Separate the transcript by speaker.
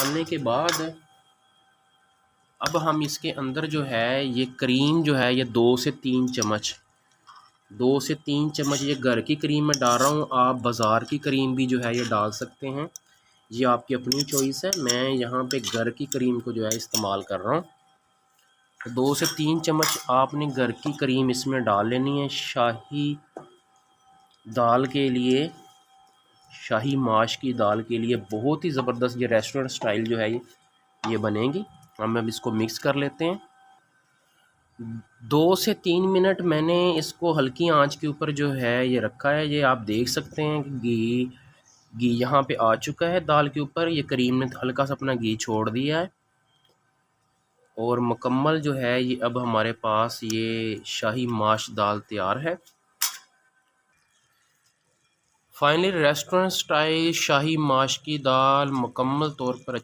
Speaker 1: डालने के बाद अब हम इसके अंदर जो है ये क्रीम जो है ये 2 से 3 चम्मच ये घर की क्रीम मैं डाल रहा हूँ। आप बाज़ार की क्रीम भी जो है ये डाल सकते हैं, ये आपकी अपनी चॉइस है। मैं यहाँ पे घर की क्रीम को जो है इस्तेमाल कर रहा हूँ। 2 से 3 चम्मच आपने घर की क्रीम इसमें डाल लेनी है। शाही दाल के लिए, शाही माश की दाल के लिए बहुत ही ज़बरदस्त ये रेस्टोरेंट स्टाइल जो है ये बनेगी। हम अब इसको मिक्स कर लेते हैं। 2 से 3 मिनट मैंने इसको हल्की आंच के ऊपर जो है ये रखा है। ये आप देख सकते हैं कि घी यहाँ पे आ चुका है दाल के ऊपर। ये करीम ने हल्का सा अपना घी छोड़ दिया है और मुकम्मल जो है ये अब हमारे पास ये शाही माश दाल तैयार है। फाइनली रेस्टोरेंट स्टाइल शाही माश की दाल मुकम्मल तौर पर